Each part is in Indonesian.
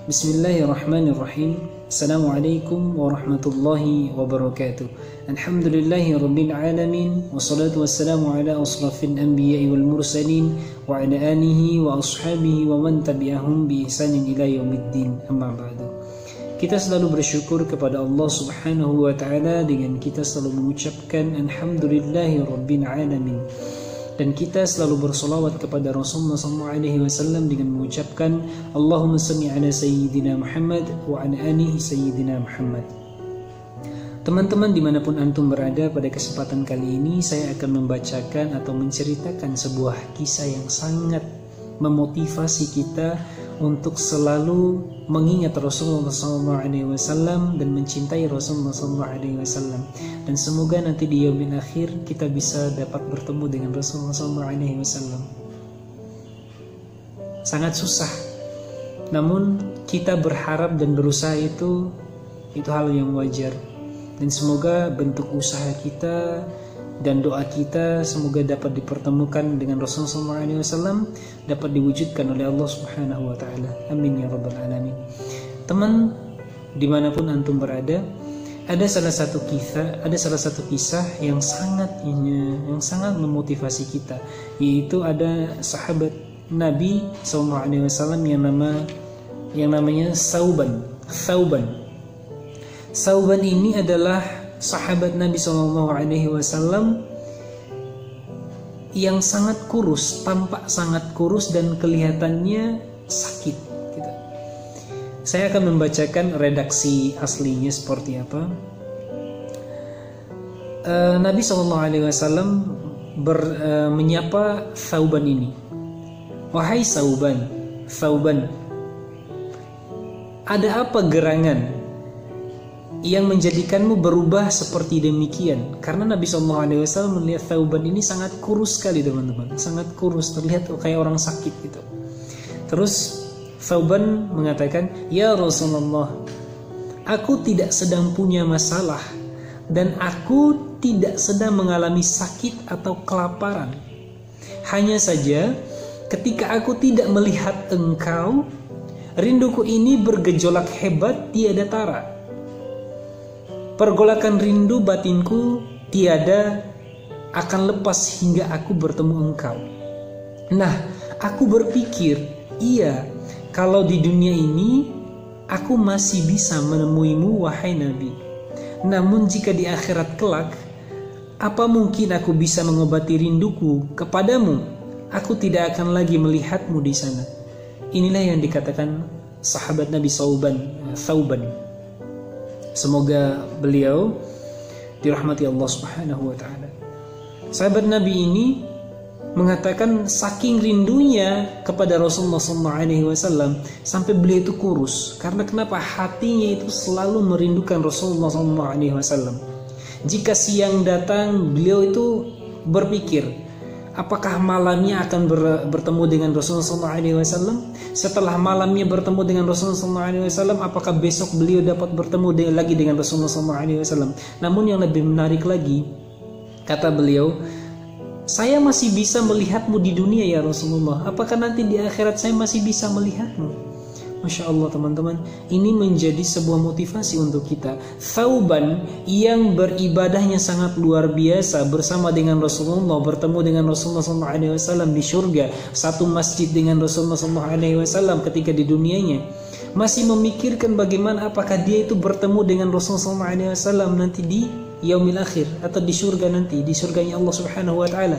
Bismillahirrahmanirrahim. Assalamualaikum warahmatullahi wabarakatuh. Alhamdulillahi rabbil alamin. Wassalatu wassalamu ala asrafil anbiya'i wal mursalin wa ala alihi wa ashabihi wa man tabi'ahum bi ihsanin ila yaumiddin. Amma ba'du. Kita selalu bersyukur kepada Allah Subhanahu wa taala dengan kita selalu mengucapkan alhamdulillahi rabbil alamin. Dan kita selalu bersolawat kepada Rasulullah SAW dengan mengucapkan Allahumma salli ala Sayyidina Muhammad wa ala alihi Sayyidina Muhammad. Teman-teman dimanapun antum berada, pada kesempatan kali ini saya akan membacakan atau menceritakan sebuah kisah yang sangat memotivasi kita untuk selalu mengingat Rasulullah SAW dan mencintai Rasulullah SAW. Dan semoga nanti di yaumil akhir kita bisa dapat bertemu dengan Rasulullah SAW. Sangat susah, namun kita berharap dan berusaha itu hal yang wajar. Dan semoga bentuk usaha kita dan doa kita semoga dapat dipertemukan dengan Rasulullah SAW, dapat diwujudkan oleh Allah Subhanahu wa taala. Amin ya rabbal alamin. Teman dimanapun antum berada, ada salah satu kisah yang sangat memotivasi kita, yaitu ada sahabat Nabi SAW yang namanya Sauban. Sauban ini adalah sahabat Nabi SAW yang sangat kurus, tampak sangat kurus dan kelihatannya sakit gitu. Saya akan membacakan redaksi aslinya seperti apa. Nabi SAW menyapa Sauban ini. Wahai Sauban, ada apa gerangan yang menjadikanmu berubah seperti demikian? Karena Nabi SAW melihat Sauban ini sangat kurus sekali, teman-teman. Sangat kurus, terlihat kayak orang sakit gitu. Terus Sauban mengatakan, ya Rasulullah, aku tidak sedang punya masalah dan aku tidak sedang mengalami sakit atau kelaparan. Hanya saja ketika aku tidak melihat engkau, rinduku ini bergejolak hebat tiada tara. Pergolakan rindu batinku tiada akan lepas hingga aku bertemu engkau. Nah, aku berpikir, iya, kalau di dunia ini aku masih bisa menemuimu, wahai Nabi. Namun jika di akhirat kelak, apa mungkin aku bisa mengobati rinduku kepadamu? Aku tidak akan lagi melihatmu di sana. Inilah yang dikatakan sahabat Nabi Sauban. Semoga beliau dirahmati Allah Subhanahu wa taala. Sahabat Nabi ini mengatakan saking rindunya kepada Rasulullah SAW sampai beliau itu kurus. Karena kenapa? Hatinya itu selalu merindukan Rasulullah SAW. Jika siang datang, beliau itu berpikir, apakah malamnya akan bertemu dengan Rasulullah SAW? Setelah malamnya bertemu dengan Rasulullah SAW, apakah besok beliau dapat bertemu lagi dengan Rasulullah SAW? Namun yang lebih menarik lagi, kata beliau, saya masih bisa melihatmu di dunia ya Rasulullah. Apakah nanti di akhirat saya masih bisa melihatmu? Masya Allah teman-teman, ini menjadi sebuah motivasi untuk kita. Sauban yang beribadahnya sangat luar biasa bersama dengan Rasulullah, bertemu dengan Rasulullah SAW di surga, satu masjid dengan Rasulullah SAW ketika di dunianya, masih memikirkan bagaimana apakah dia itu bertemu dengan Rasulullah SAW nanti di yaumil akhir atau di surga nanti, di surganya Allah Subhanahu wa taala.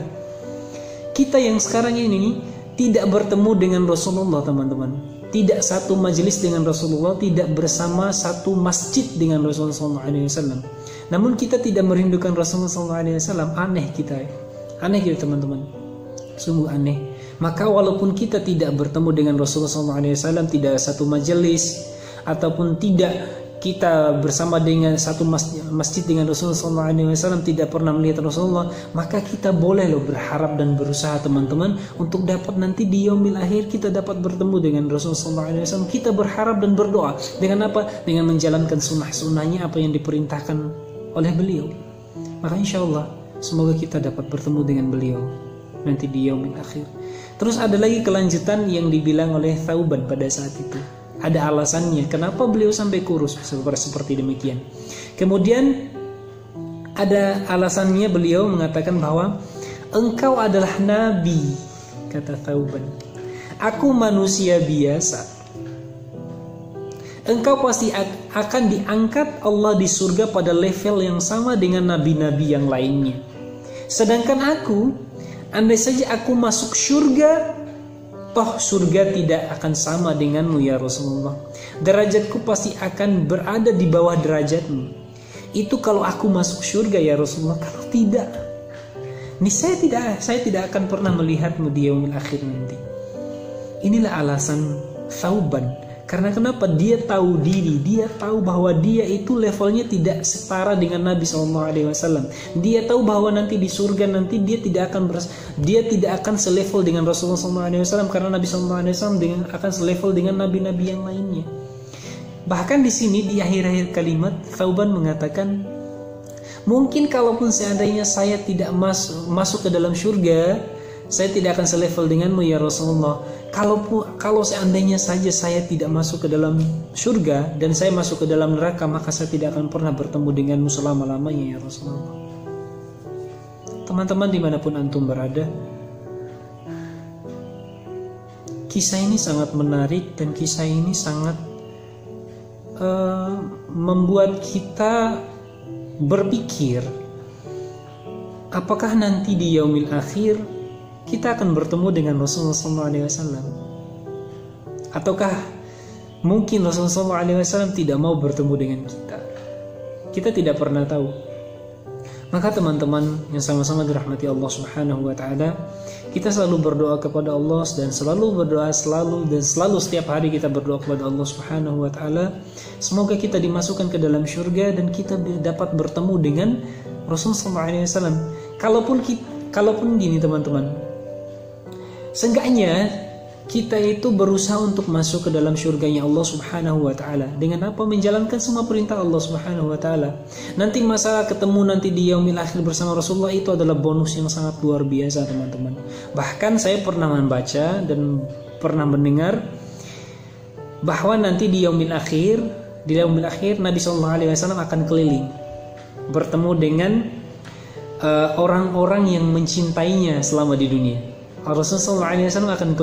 Kita yang sekarang ini tidak bertemu dengan Rasulullah, teman-teman. Tidak satu majelis dengan Rasulullah, tidak bersama satu masjid dengan Rasulullah SAW. Namun kita tidak merindukan Rasulullah SAW. Aneh kita teman-teman, sungguh aneh. Maka walaupun kita tidak bertemu dengan Rasulullah SAW, tidak satu majelis, ataupun tidak kita bersama dengan satu masjid dengan Rasulullah SAW, tidak pernah melihat Rasulullah, maka kita boleh berharap dan berusaha teman-teman untuk dapat nanti di yaumil akhir kita dapat bertemu dengan Rasulullah SAW. Kita berharap dan berdoa dengan apa? Dengan menjalankan sunnah-sunnahnya, apa yang diperintahkan oleh beliau. Maka insya Allah semoga kita dapat bertemu dengan beliau nanti di yaumil akhir. Terus ada lagi kelanjutan yang dibilang oleh Sauban pada saat itu. Ada alasannya kenapa beliau sampai kurus seperti demikian. Kemudian ada alasannya, beliau mengatakan bahwa engkau adalah nabi, kata Thauban. Aku manusia biasa. Engkau pasti akan diangkat Allah di surga pada level yang sama dengan nabi-nabi yang lainnya. Sedangkan aku, andai saja aku masuk surga, toh surga tidak akan sama denganmu ya Rasulullah. Derajatku pasti akan berada di bawah derajatmu. Itu kalau aku masuk surga ya Rasulullah. Kalau tidak, ini saya tidak akan pernah melihatmu di yaumil akhir nanti. Inilah alasan Thauban. Karena kenapa? Dia tahu diri, dia tahu bahwa dia itu levelnya tidak setara dengan Nabi SAW. Dia tahu bahwa nanti di surga nanti dia tidak akan selevel dengan Rasulullah SAW, karena Nabi SAW akan selevel dengan nabi-nabi yang lainnya. Bahkan di sini di akhir-akhir kalimat Thauban mengatakan, mungkin kalaupun seandainya saya tidak masuk ke dalam surga, saya tidak akan selevel denganmu ya Rasulullah. Kalau seandainya saja saya tidak masuk ke dalam surga dan saya masuk ke dalam neraka, maka saya tidak akan pernah bertemu denganmu selama-lamanya ya Rasulullah. Teman-teman dimanapun antum berada, kisah ini sangat menarik dan kisah ini sangat membuat kita berpikir, apakah nanti di yaumil akhir kita akan bertemu dengan Rasulullah SAW, ataukah mungkin Rasulullah SAW tidak mau bertemu dengan kita? Kita tidak pernah tahu. Maka teman-teman yang sama-sama dirahmati Allah Subhanahu wa Ta'ala, kita selalu berdoa kepada Allah dan selalu setiap hari kita berdoa kepada Allah Subhanahu wa Ta'ala, semoga kita dimasukkan ke dalam surga dan kita dapat bertemu dengan Rasulullah SAW. Kalaupun gini teman-teman, seenggaknya kita itu berusaha untuk masuk ke dalam surganya Allah Subhanahu wa Ta'ala. Dengan apa? Menjalankan semua perintah Allah Subhanahu wa Ta'ala. Nanti masalah ketemu nanti di yaumil akhir bersama Rasulullah itu adalah bonus yang sangat luar biasa teman-teman. Bahkan saya pernah membaca dan pernah mendengar bahwa nanti di yaumil akhir Nabi SAW akan keliling bertemu dengan orang-orang yang mencintainya selama di dunia. Rasulullah SAW akan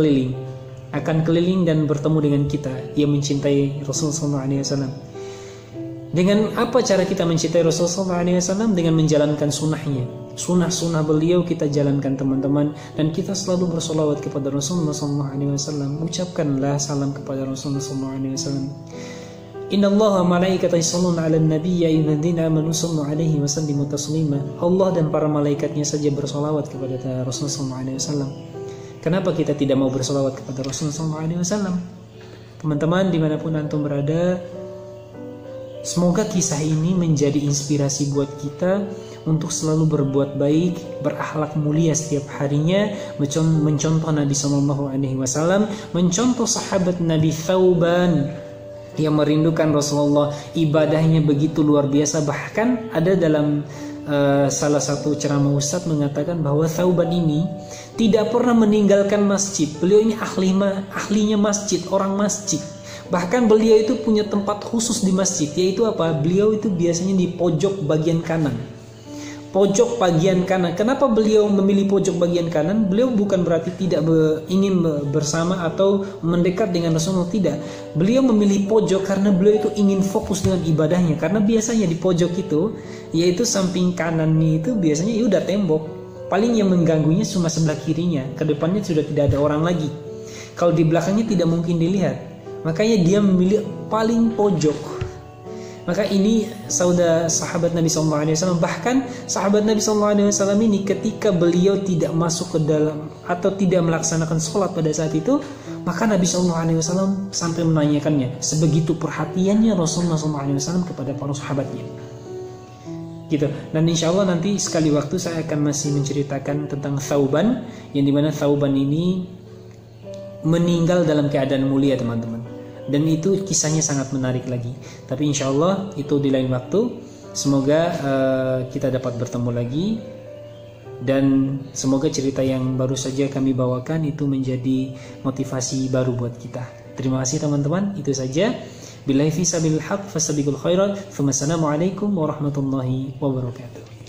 keliling dan bertemu dengan kita yang mencintai Rasulullah SAW. Dengan apa cara kita mencintai Rasulullah SAW? Dengan menjalankan sunnahnya. Sunnah beliau kita jalankan teman-teman, dan kita selalu bersolawat kepada Rasulullah SAW. Ucapkanlah salam kepada Rasulullah SAW. Inna Allah wa malaikatahu yusholluna 'alan nabiy ya ayyuhalladzina amanu shallu 'alaihi wa sallimu taslima. Allah dan para malaikatnya saja bersolawat kepada Rasulullah SAW. Kenapa kita tidak mau bersolawat kepada Rasulullah SAW? Teman-teman dimanapun antum berada, semoga kisah ini menjadi inspirasi buat kita untuk selalu berbuat baik, berakhlak mulia setiap harinya, mencontoh Nabi SAW, mencontoh sahabat Nabi Thauban yang merindukan Rasulullah. Ibadahnya begitu luar biasa. Bahkan ada dalam salah satu ceramah Ustadz mengatakan bahwa Thauban ini tidak pernah meninggalkan masjid. Beliau ini ahlinya masjid, orang masjid. Bahkan beliau itu punya tempat khusus di masjid, yaitu apa? Beliau itu biasanya di pojok bagian kanan. Pojok bagian kanan. Kenapa beliau memilih pojok bagian kanan? Beliau bukan berarti tidak ingin bersama atau mendekat dengan Rasulullah, tidak. Beliau memilih pojok karena beliau itu ingin fokus dengan ibadahnya. Karena biasanya di pojok itu, yaitu samping kanannya itu biasanya udah tembok. Paling yang mengganggunya cuma sebelah kirinya, ke depannya sudah tidak ada orang lagi. Kalau di belakangnya tidak mungkin dilihat. Makanya dia memilih paling pojok. Maka ini sahabat Nabi SAW. Bahkan sahabat Nabi SAW ini ketika beliau tidak masuk ke dalam atau tidak melaksanakan sholat pada saat itu, maka Nabi SAW sampai menanyakannya. Sebegitu perhatiannya Rasulullah SAW kepada para sahabatnya. Gitu. Dan insya Allah nanti sekali waktu saya akan masih menceritakan tentang Thauban, yang dimana Thauban ini meninggal dalam keadaan mulia teman-teman. Dan itu kisahnya sangat menarik lagi. Tapi insya Allah itu di lain waktu. Semoga kita dapat bertemu lagi. Dan semoga cerita yang baru saja kami bawakan itu menjadi motivasi baru buat kita. Terima kasih teman-teman, itu saja. Billahi fi sabilil haq fastabiqul khairat. Wassalamualaikum warahmatullahi wabarakatuh.